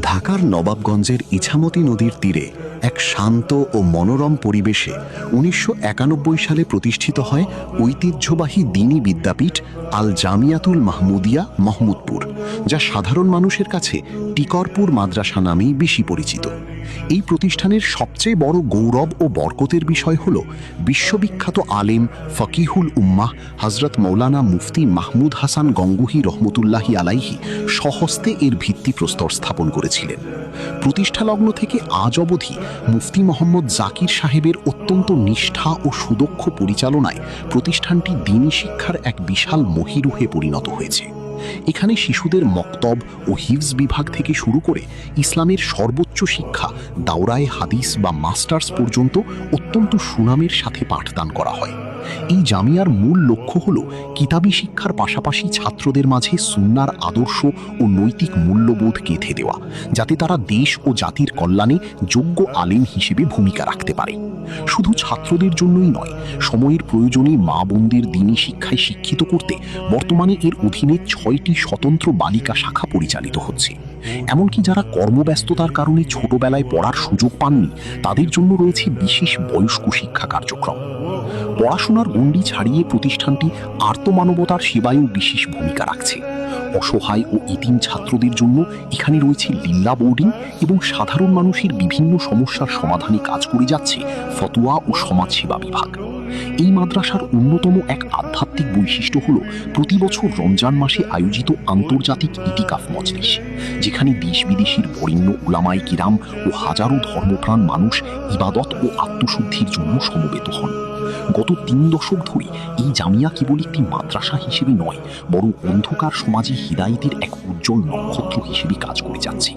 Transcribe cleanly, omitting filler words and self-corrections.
ঢাকার নবাবগঞ্জের ইছামতি নদীর তীরে এক শান্ত ও মনোরম পরিবেশে ১৯৯১ সালে প্রতিষ্ঠিত হয় ঐতিহ্যবাহী দ্বীনি বিদ্যাপীঠ আল জামিয়াতুল মাহমুদিয়া মাহমুদপুর, যা সাধারণ মানুষের কাছে টিকরপুর মাদ্রাসা নামেই বেশি পরিচিত। এই প্রতিষ্ঠানের সবচেয়ে বড় গৌরব ও বরকতের বিষয় হল বিশ্ববিখ্যাত আলেম ফকিহুল উম্মাহ হজরত মৌলানা মুফতি মাহমুদ হাসান গঙ্গুহি রহমতুল্লাহি আলাইহি স্বহস্তে এর ভিত্তিপ্রস্তর স্থাপন করেছিলেন। প্রতিষ্ঠালগ্ন থেকে আজ অবধি মুফতি মোহাম্মদ জাকির সাহেবের অত্যন্ত নিষ্ঠা ও সুদক্ষ পরিচালনায় প্রতিষ্ঠানটি দ্বীনি শিক্ষার এক বিশাল মহিরুহে পরিণত হয়েছে। এখানে শিশুদের মক্তব ও হিফজ বিভাগ থেকে শুরু করে ইসলামের সর্বোচ্চ শিক্ষা দাওরায়ে হাদিস বা মাস্টার্স পর্যন্ত অত্যন্ত সুনামের সাথে পাঠদান করা হয়। এই জামিয়ার মূল লক্ষ্য হল কিতাবী শিক্ষার পাশাপাশি ছাত্রদের মাঝে সুন্নাহর আদর্শ ও নৈতিক মূল্যবোধ গেঁথে দেওয়া, যাতে তারা দেশ ও জাতির কল্যাণে যোগ্য আলেম হিসেবে ভূমিকা রাখতে পারে। শুধু ছাত্রদের জন্যই নয়, সময়ের প্রয়োজনে মা বোনদের দ্বীনি শিক্ষায় শিক্ষিত করতে বর্তমানে এর অধীনে 6টি স্বতন্ত্র বালিকা শাখা পরিচালিত হচ্ছে। এমনকি যারা কর্মব্যস্ততার কারণে ছোটবেলায় পড়ার সুযোগ পাননি, তাদের জন্য রয়েছে বিশেষ বয়স্ক শিক্ষা কার্যক্রম। পড়াশোনার গণ্ডি ছাড়িয়ে প্রতিষ্ঠানটি আর্তমানবতার সেবায়ও বিশেষ ভূমিকা রাখছে। অসহায় ও ইতিম ছাত্রদের জন্য এখানে রয়েছে লিল্লা বোর্ডিং এবং সাধারণ মানুষের বিভিন্ন সমস্যার সমাধানে কাজ করে যাচ্ছে ফতোয়া ও সমাজসেবা বিভাগ। এই মাদ্রাসার অন্যতম এক আধ্যাত্মিক বৈশিষ্ট্য হল প্রতি বছর রমজান মাসে আয়োজিত আন্তর্জাতিক ইতিকাফ মজলিস, যেখানে দেশ বিদেশের বরেণ্য উলামায়ে কিরাম ও হাজারো ধর্মপ্রাণ মানুষ ইবাদত ও আত্মশুদ্ধির জন্য সমবেত হন। গত 3 দশক ধরে এই জামিয়া কেবল একটি মাদ্রাসা হিসেবে নয়, বরং অন্ধকার সমাজে হিদায়েতের এক উজ্জ্বল নক্ষত্র হিসেবে কাজ করে যাচ্ছে।